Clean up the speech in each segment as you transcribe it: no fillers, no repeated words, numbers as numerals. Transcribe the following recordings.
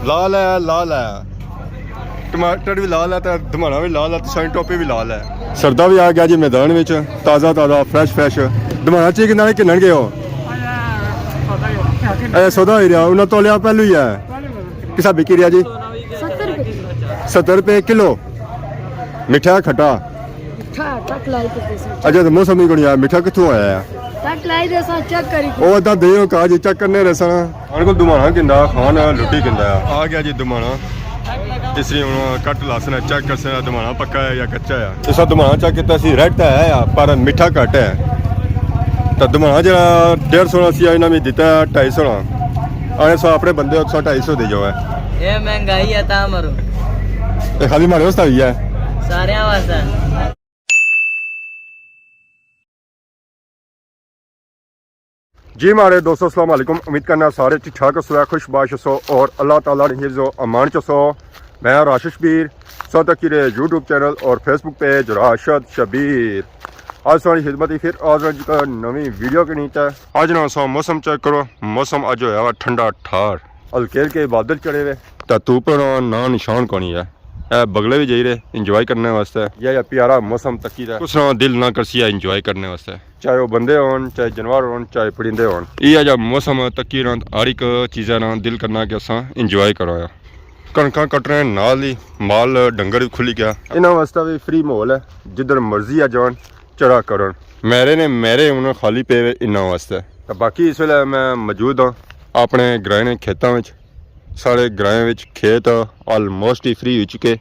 लाल है लाल है, टमाटर भी लाल है तो धमाना भी लाल है तो सारी टोपी भी लाल है। सरदा भी आ गया जी मैदान में, ताज़ा ताज़ा फ्रैश फ्रैश। धमाना ची किन्ना किन्नन गए हो? सौदा ही रहा उन्हें तोलिया पहलू ही है किसा बिकी रहा जी? 70 रुपये किलो। मिठा खट्टा? अच्छा तो मौसम ही कोनी आया, मिठा कितों आया है? ओ अदा दे का जी चेक करने रसन हमारे को धमाना किंदा खान लुटी किंदा आ गया जी धमाना। इसलिए हम कट लासना चेक कर सकते धमाना पक्का है या कच्चा है। इस धमाना चेक किया रेड है या पर मिठा घट है। तो धमाना जो 150 असी इन्हें भी दिता है 250 आने 100 अपने बंदे 100 250 दे जाओ ये महंगाई है ता मरो ये खाली मारे वास्ते ही है सारे वास्ते। जी मारे दोस्तों अस्सलाम वालेकुम, उम्मीद करना सारे ठीक ठाक सो खुशबाश सो और अल्लाह ताला ने हिफ्ज़ो अमान च सो। मैं राशिद शबीर सौदा की यूट्यूब चैनल और फेसबुक पेज राशिद शबीर आज सारी खिदमत ही फिर आज का नवी वीडियो के नीचे आज ना सो मौसम चेक करो। मौसम अज होया ठंडा ठार हल्के हल्के बादल चढ़े हुए तो धूप ना निशान कोनी है। बगले भी जाई रहे इंजॉय करने वास्ते या प्यारा मौसम तकी है कुछ ना दिल ना करसी है इंजॉय करने वास्ते, चाहे वो बंदे होन चाहे जानवर होन चाहे परिंदे होन। यह जब मौसम तकी ना हर एक चीज़ा ना दिल करना कि असा इंजॉय करो। कणक कट रहे नाल ही माल डंगर भी खुली गया इन्होंने वास्ते भी फ्री माहौल है जिधर मर्जी आ जान चढ़ा कर मेरे उन्हें खाली पे इन्होंने वास्ते। तो बाकी इस वे मैं मौजूद हाँ अपने ग्रां ने खेतों में। साढ़े ग्रां खेत आलमोस्ट ही फ्री हो चुके,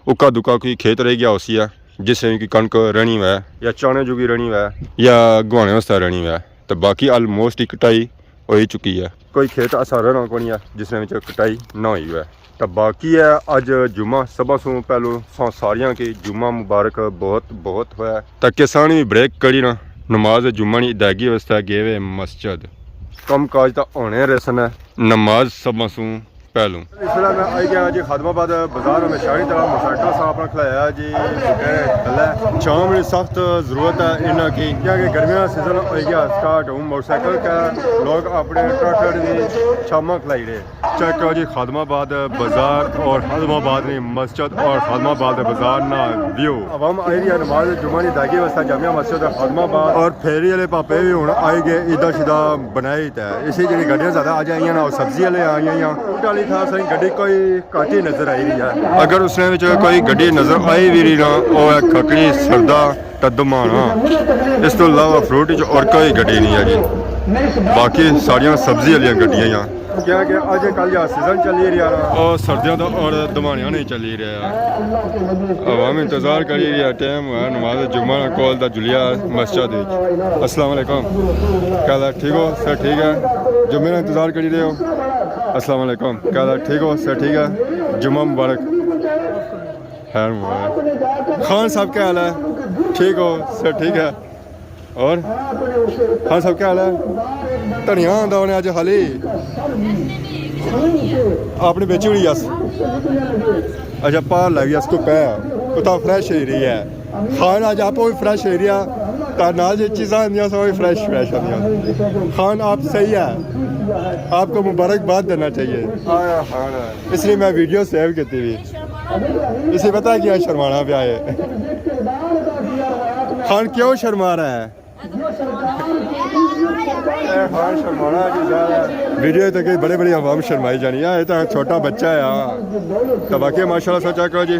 उक्का दुक्का कोई खेत रह गया उसी है जिसमें कि कणक रहनी वै या चाने जोगी रहनी वै या गुआने वास्ते रहनी वै। तो बाकी आलमोस्ट ही कटाई हो ही चुकी है, कोई खेत ऐसा रहना को नहीं है जिसमें कटाई ना हुई वै। तो बाकी है अज जुम्मा सबा सू पहलू सारिया की जुम्मा मुबारक बहुत बहुत होया। तो किसान भी ब्रेक करी ना नमाज जुम्मा की अदायगी वास्ते गए वे मस्जिद। कम काज तो होने रसन है नमाज सबा सू पहलू। इस वे मैं आई गया जी खादमाबाद बाजार में शहरी तरह मोटरसाइकिल सा अपना खिलाया जी थले शाम में सख्त जरूरत है इन्हों की क्योंकि गर्मियों का सीजन हो गया स्टार्ट हूँ। मोटरसाइकिल का लोग अपने ट्रैक्टर भी शामा खिलाई रहे। चेक करो जी खादमाबाद बाजार और खादमाबाद में मस्जिद और खादमाबाद बाजार ना व्यू। अवाम आई रही है नमाज जुम्मा की अदायगी वास्ते जामिया मस्जिद खादमाबाद और फेरी वाले पापे भी हूँ आई गए ईदा शिदा बनाई है। इसी जी गड्डियाँ ज्यादा आ जाइए ना सब्जी वाले आई था सही गड्डी कोई घट ही नजर आई रही है। अगर उसने कोई गड्डी नजर आई भी रही ना वो खकड़ी सरदा धमाना इस तो इलावा फ्रूट और कोई गड्डी नहीं है जी। बाकी सारिया सब्जी वाली गड्डियां यहाँ क्या कि अज कल या सीजन चली रहा और सर्दियों तो और धमानिया नहीं चली रहा। अवाम इंतजार करी रही है टाइम है नमाज जुम्मा कोल दा जुलिया मस्जिद। अस्सलाम वालेकुम क्या ठीक हो सर? ठीक है जुम्मे का इंतजार करी रहे हो? अस्सलाम वालेकुम क्या ठीक हो सर? ठीक है जुम्मा मुबारक खैर मुबारक। खान साहब क्या हाल है? ठीक हो सर? ठीक है और खान साहब क्या हाल है? धनिया आंदा उन्हें अज हाली आपने बेची हुई यस अच्छा पार लग गया धुप है उतना फ्रैश एरिया है। खान अज आप भी फ्रैश एरिया नाल जो चीज़ा आंदियां सब भी फ्रैश फ्रैश आंदियां। खान आप सही है, आपको मुबारकबाद देना चाहिए इसलिए मैं वीडियो सेव की थी। इसे पता है क्या शर्माना पे आए खान क्यों शर्मा रहा है? खान शर्माना वीडियो तक बड़े बड़ी आवाम शर्माई जानी है। ये तो छोटा बच्चा है तो बाकी माशाल्लाह सोचा करो जी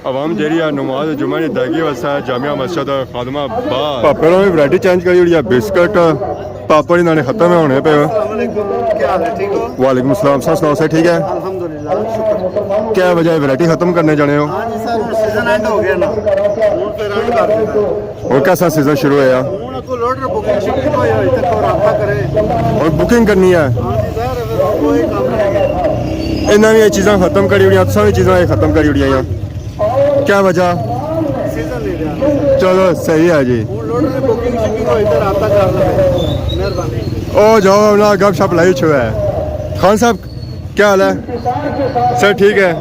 आवाम जी नमाज जुम्मा की अदायगी वास्ते जामिया मस्जिद खादमाबाद पापे भी वैरायटी चेंज करी हुई है। बिस्कुट पापड़ इन्होंने खत्म होने पे। वालेकुम सलाम सर सुनाओ सर? ठीक है क्या वजह है वैरायटी खत्म करने जाने हो? और कैसा सीजन शुरू है और बुकिंग करनी है? इन्हें भी ये चीज़ा खत्म करी हुई सारी चीज़ा खत्म करी हुई क्या वजह? चलो सही है जी ओ जाओ ना गप शप लाई छुआ है। खान साहब क्या हाल है सर? ठीक है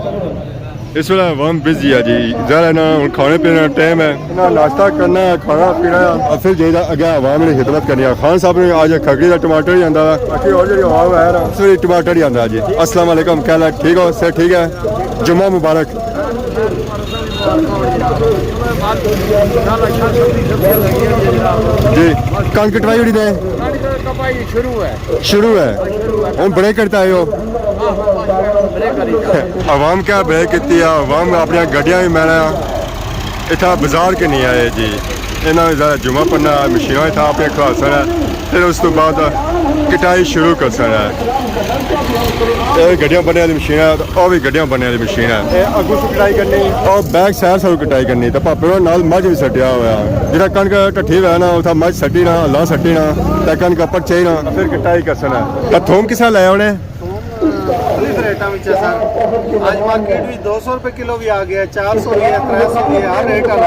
इस वेले अवाम बिजी है जी ज़रा ना हुण खाने पीने का टाइम है ना नाश्ता करना है खाना पीना है और फिर जेदा अगे अवाम ने खिदमत करनी है खान साहब ने आज खगड़ी का टमाटर ही आंदा बाकी और जी अवाम है ना फिर टमाटर ही आंदा जी अस्सलाम वालेकुम क्या हाल ठीक हो सर ठीक है जुम्मा मुबारक जी कल कटवाई उड़ी दे शुरू है हम बड़े करता है हो आवाम क्या ब्रेक की आवाम अपनी गड्डियां भी मैंने इतना बाजार के नहीं आए जी इन्होंने ज़्यादा जुम्मा पढ़ना मशीना इतना अपने खिलासन है फिर उस तो बाद कटाई शुरू कर सकना है ये गड्डियां बनने वाली मशीन है और भी गड्डियां बनने वाली मशीन है अगू से कटाई करनी और बैक साइड से कटाई करनी तो भापे नाल मझ भी सटिया हुआ जो कणक ढठी हुआ ना उतना मझ सटी ना ला सटी ना तो कणक पच्चे ना फिर कटाई कर सकना तो थोम किसा लाया उन्हें रेटा में सर आज मार्केट में 200 रुपए किलो भी आ गया 400 भी है 300 भी है हर रेट है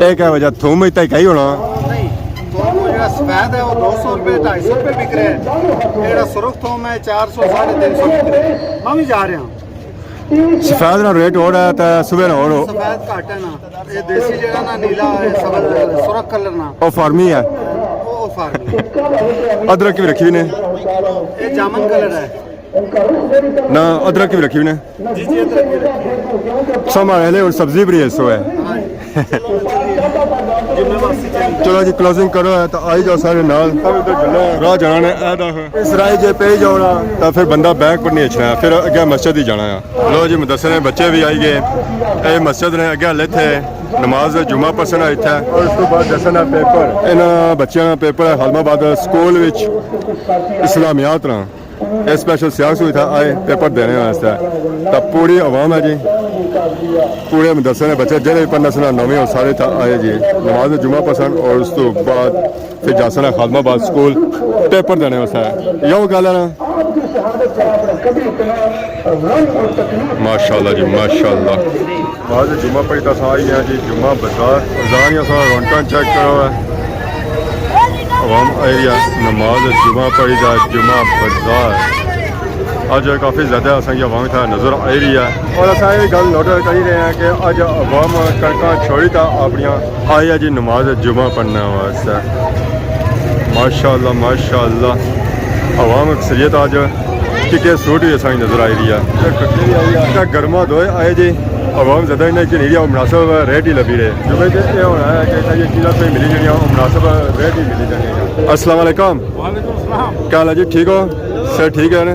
एक है वजह थोम इतना ही होना नहीं थोम जो सफेद है वो 200 रुपए 250 रुपए बिक रहे हैं जो सुरख थोम है 400 350 बिक रहे हैं मैं भी जा रहा हूँ सफेद ना रेट हो रहा है तो सुबह ना हो सफेद घट है ना ये देसी जगह ना नीला है सुरख कलर ना और फार्मी है वो फार्मी अदरक की भी रखी ने ये जामन कलर है ना अदरक की भी रखी ने जी जी अदरक भी रखी संभाले और सब्जी भी सो है चलो जी क्लोजिंग करो है तो आई जाओ सारे नाल राह जाना है इस राह जे पे जाना तो फिर बंदा बैग पर नहीं अच्छा फिर अगे मस्जिद ही जाना है लो जी मदरसे ने बच्चे भी आई गए ये मस्जिद ने अगे हले थे नमाज जुम्मा पसंद इतना और उस तो बाद दसन पेपर इन्होंने बच्चों का पेपर हलमाबाद स्कूल विच इस्लामियात ना ये स्पेशल सियास हुई था आए पेपर देने वास्ते तब पूरी आवाम है जी पूरे मदरसे ने बच्चे जेडे पढ़ना सुना नौवीं और सारे था आए जी नमाज जुम्मा पसंद और उस तो बाद फिर जासना खालमाबाद स्कूल पेपर देने वास्ते यो गल है ना माशाल्लाह जी माशाल्लाह आज जुम्मा पढ़ी तो आई हैं जी जुम्मा बाजार बाजार सा रौनक चेक करो आवाम एरिया नमाज जुम्मा पढ़ी था जुम्मा बाजार अज काफ़ी ज़्यादा असांजी आवाम था नज़र आ रही है और असां ये गल नोट कर ही रहे हैं कि अज आवाम कणक छोड़ी था अपनिया आई है जी नमाज जुम्मा पढ़ने वास्ते माशाअल्लाह माशाअल्लाह आवाम अक्सरियत अज टिके सूट भी असांजी नज़र आ रही है गर्मा दोए आए जी आवाम ज़्यादा इन्हें कि नहीं मुनासिब रेट ही लभी रहे जुमे ये होना है कि ये चीज़ें पे मिली जी मुनासिब रेट ही मिली जानी अस्सलाम वालेकुम क्या हाल है जी ठीक हो सर ठीक है ना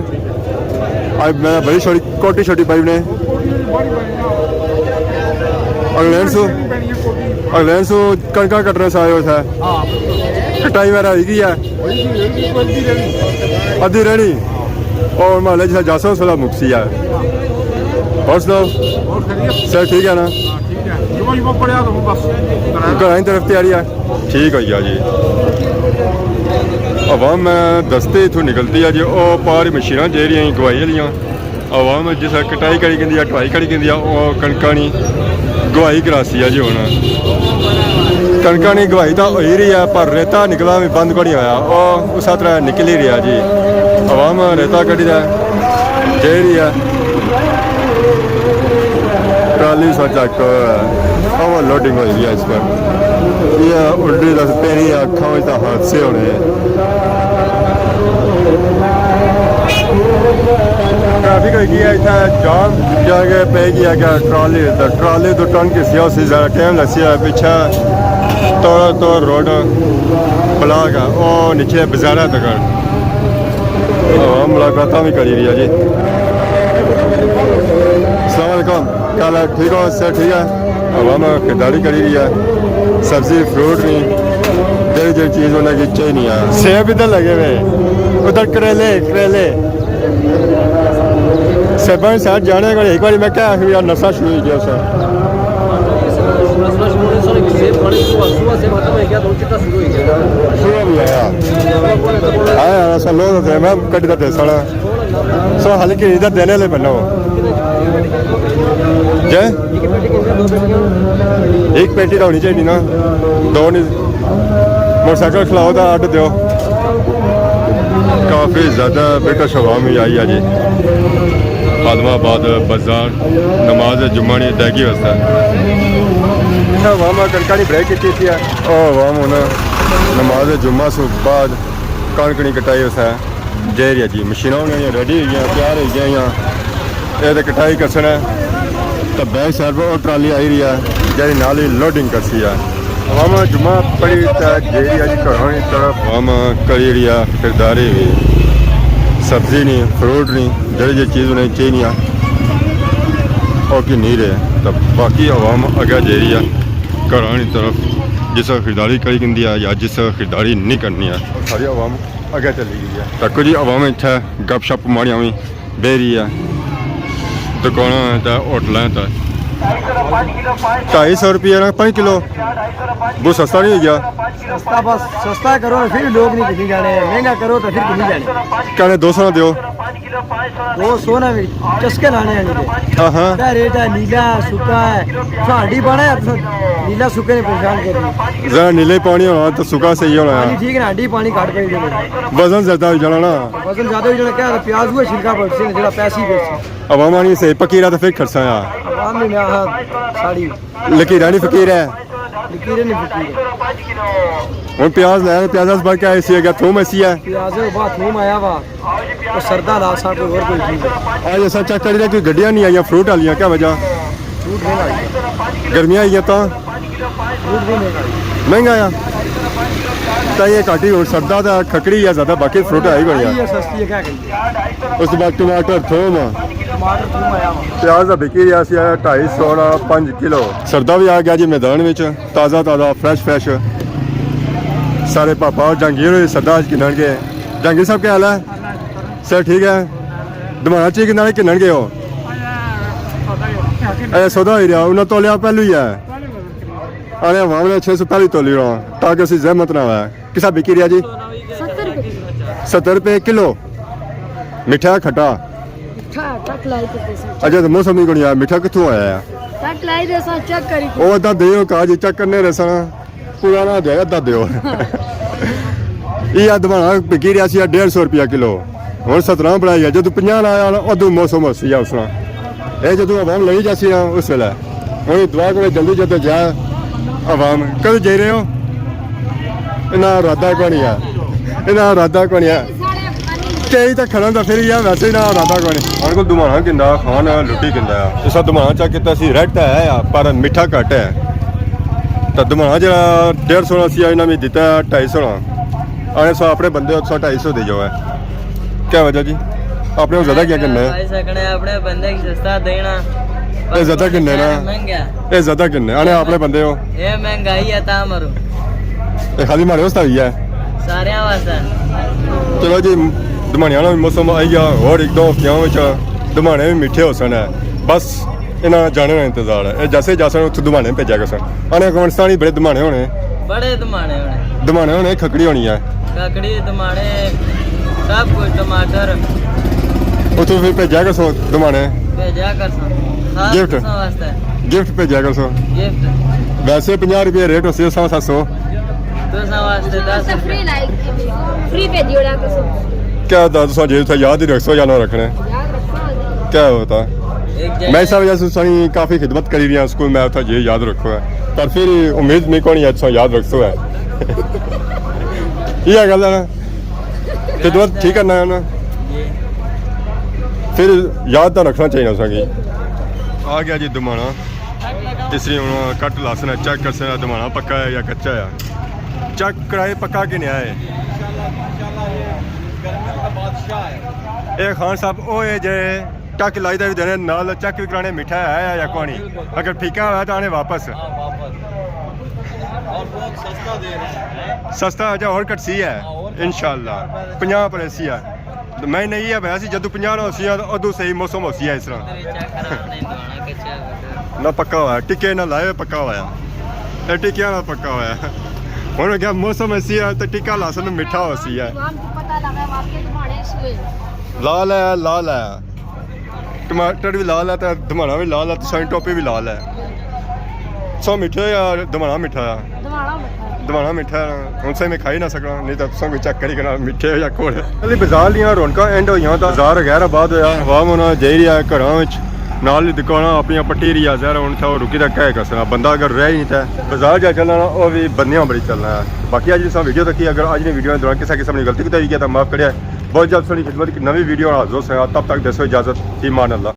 आज मैं बड़ी छोटी कोटी छोटी पाई ने अगले सो कणका कटने से आयो था कटाई मेरा होगी है अद्धी रहनी और महल जिस जासो सला मुक्सी है और सुनाओ सर ठीक है ना घर तरफ तैयारी है ठीक है जी आवाम में दस्ते इतों निकलती है जी वो पार मशीन जेरिया गवाई वाली आवाम जिस कटाई करी कहती है ढवाई करी कहती है कणका गवाई करासी है जी हूँ कणका गवाई तो हो ही रही है पर रेता निकलना भी बंद को नहीं होया वो उस तरह निकल ही रहा जी आवाम रेता कड़ी जे रही है ट्राली सा चक ओवर लोडिंग हुई है इस पर ये उल्टी दस पेरी अखा में हादसे होने ट्रैफिक होगी है इतना जाम जाके पे गया क्या ट्राली तो टन की सी उसी ज़्यादा टाइम लसी है पीछे तो रोड ब्लॉक है और नीचे बाजारा तक मुलाकात भी करी रही है जी अस्सलाम वालेकुम क्या हाल ठीक हो सर ठीक है आवाम खरीदारी करी रही है सब्जी फ्रूट नहीं जो चीज़ होने की चाहिए नहीं है सेब इधर लगे हुए उधर करेले सेबन साथ जाने को एक बार मैं क्या यार नशा शुरू हो गया सर शुरू भी आया सर लोग मैं कटी था सारा सो हल्की इधर देने ले बनो जय एक पेटी तो होनी चाहिए ना दो नहीं मोटरसाइकिल खिलाओ तो अड्ड दो काफ़ी ज़्यादा बेटा शवाम ही आई है जी आदमाबाद बाजार नमाज जुम्मा की अदायगी वास्ते वाम कणक की ब्रेक की थी वाम हूँ नमाज जुम्मा से बाद कणक नहीं कटाई वास्ते जा रही है जी मशीना होंगे रेडी हो गई तैयार हो गई ये कटाई करसन है तो बैक साइड पर और ट्राली आई रही है जी नाल ही लोडिंग करसी है वाम जुम्मा पड़ी जा रही है जी घरों की तरफ वाम करी रही है खरीदारी भी सब्जी नहीं फ्रूट नहीं जड़ी जी चीज़ उन्हें चाहिए नहीं और कि नहीं रहे तो बाकी आवाम अगर जा रही है घरों की तरफ जिस खरीदारी करी की है या जिस खरीदारी नहीं करनी है सारी आवाम अगर चली गई है तक जी आवाम इतना गप शप माड़ियाँ भी बह रही है दुकाना है होटल है 250 रुपये ना 5 किलो बहुत सस्ता नहीं हो गया सस्ता बस सस्ता करो फिर लोग नहीं कितनी जाने महंगा करो तो फिर कितनी जाने कहने 200 ना दो वो सोना भी चस्के लाने हैं हाँ हाँ क्या रेट है नीला सूखा है हांडी पाना है नीला सूखे ने परेशान कर दिया जरा नीले पानी होना तो सुखा सही होना पानी है ठीक है हांडी पानी काट पे वजन ज्यादा हो जाना ना वजन ज्यादा हो जाना क्या है प्याज हुए छिलका पड़ते हैं जरा पैसे बेच आवाम नहीं सही पकी रहा तो फिर खर्चा है आवाम में ना साड़ी लकीर नहीं फकीर है लकीरें नहीं फकीर हूँ प्याज लाया प्याज बढ़ के ऐसी है क्या थूम ऐसी है प्याज बात थूम आया वा तो सरदा ला सा कोई और कोई चीज आज ऐसा चेक करी कोई गड्डियाँ नहीं आई फ्रूट वाली क्या वजह फ्रूट महंगा है गर्मियाँ आई तो फ्रूट भी महंगा है महंगा आ तो ये घाटी हूँ सरदा तो खकड़ी है ज़्यादा बाकी फ्रूट है ही बढ़िया ये सस्ती है क्या कहेंगे उस बाद टमाटर थूम टमाटर थूम आया वा प्याज का बिकी रहा सी 250 5 किलो सरदा भी आ गया जी मैदान में ताज़ा ताज़ा फ्रैश सारे पापा और जहांगीर हुए सरदा किन्नण गए जहांगीर साहब क्या हाल है सर ठीक है दमाना ची किन्ना किन्नण गए हो सौदा हो रहा उन्हें तोलिया पहलू ही है अरे वहाँ ने 600 पहली तोली रहा ताकि असं जहमत ना हुआ किसा बिकी रहा जी 70 रुपये किलो मिठा खट्टा अच्छा तो मौसम नहीं कोई मिठा कितों आया है ਉਹ ਅੱਧਾ ਦਿਓ ਕਾਜ ਚੈੱਕ ਕਰਨੇ ਰਸਣਾ ਪੂਰਾ ਨਾ ਦੇ ਅੱਧਾ ਦਿਓ ਇਹ ਅਦਵਾਣਾ ਵਿਕੀ ਰਿਹਾ ਸੀ 150 ਰੁਪਿਆ ਕਿਲੋ ਹੁਣ 17 ਬਣਾਇਆ ਜਦੋਂ 50 ਆਇਆ ਉਦੋਂ ਮੌਸਮ ਸੀ ਉਸਨਾ ਇਹ ਜਦੋਂ ਆਵਾਮ ਲਈ ਜਾਸੀ ਨਾ ਉਸ ਵੇਲੇ ਹੁਣ ਦੁਆ ਕੋਲੇ ਜਲਦੀ ਜਦੋਂ ਜਾ ਆਵਾਮ ਕਦ ਜਾ ਰਹੇ ਹੋ ਇਹਨਾਂ ਰਾਦਾ ਕੋਣੀ ਆ ਇਹਨਾਂ ਰਾਦਾ ਕੋਣੀ ਆ ਕਈ ਤਾਂ ਖੜਨ ਦਾ ਫਿਰ ਯਾ ਵੈਸੇ ਨਾ ਰਾਦਾ ਕੋਣੀ ਹੁਣ ਕੋਲ ਦੁਮਾਣਾ ਕਿੰਦਾ ਖਾਨ ਲੁੱਟੀ ਕਿੰਦਾ ਆ ਇਸ ਦੁਮਾਣਾ ਚਾ ਕੀਤਾ ਸੀ ਰੈਡ ਹੈ ਆ ਪਰ ਮਿੱਠਾ ਘੱਟ ਹੈ ਤਾਂ ਦੁਮਾਣਾ ਜਿਹੜਾ 150 ਸੀ ਇਹਨਾਂ ਨੇ ਦਿੱਤਾ 250 ਆਣੇ ਸੋ ਆਪਣੇ ਬੰਦੇ 250 ਦੇ ਜਾਓ ਹੈ क्या वजह जी आपने ज्यादा क्या करना है भाई सकने अपने बंदे की सस्ता देना ये ज्यादा किन्ने ना महंगा ये ज्यादा किन्ने आने आपने बंदे हो ये महंगाई है ता मरो ये खाली मारे वास्ते ही है सारे वास्ते चलो जी दमानिया ना मौसम आई गया और एक दो हफ्तियां विच दमाने भी मीठे हो सन बस इन्हां जाने का इंतजार है जैसे जैसे उत्थे दमाने भेजा कर सन आने अफगानिस्तान ही बड़े दमाने होने बड़े दमाने होने खकड़ी होनी है ककड़ी दमाने सब कुछ टमाटर उत्थे फिर भेजा कर सो दमाने भेजा कर सो गिफ्ट वास्ते गिफ्ट भेजा कर सो गिफ्ट वैसे 50 रुपये रेट होती है 100-700 200 वास्ते 10 फ्री पे दियो ला कसो क्या दादू जे था याद ही रख सो या ना रखने याद रखो क्या होता मैं इस वजह से सारी काफ़ी खिदमत करी रही स्कूल में था ये याद रखो है पर फिर उम्मीद नहीं कौन याद रख सो है यह गल है ना खिदमत ठीक करना है ना फिर याद तो रखना चाहिए सकी आ गया जी दमाना तीसरी हूँ कट लासना चेक कर सकना दमाना पक्का है या कच्चा है चेक कराए पक्का कि नहीं है ये खान साहब वो है जे टक लाई भी देने नाल चेक भी कराने मिठा है या कोनी अगर फीका है तो आने वापस सस्ता है और घट सी है इंशाल्लाह 50 पर ऐसी है मैं नहीं है वैसे जदों 50 हो सी उदों सही मौसम हो सी है इस तरह ना पक्का हुआ टिके ना लाए पक्का हुआ है टिकिया ना पक्का हुआ है हुण क्या मौसम ऐसी है तो टिक्का लासन मिठा हो सी है लाल है टमाटर भी लाल है तो धमाना भी लाल है तो सारी टोपी भी लाल है सो मीठे या धमाना मीठा है दवाना मिठा उनसे मैं खा ही ना सकना नहीं तो तुम चेक करी करना मिठे या घोड़े अली बाजार लिया रौनक एंड हो बाजार गैराबाद होया हवा होना जाई रहा है घर नाल दुकाना अपनी पट्टी रही जहर हूँ था रुकी तक कह कसना बंदा अगर रह ही नहीं था बाजार जा चलना वो भी बंदियां बड़ी चलना है बाकी अज जिस वीडियो तक अगर अज ने वीडियो के दौरान किसी किस्म की गलती की तो माफ करिए बहुत जल्द सोनी खिदमत की नवी वीडियो हाजिर हो तब तक दसो इजाजत ईमान अल्लाह।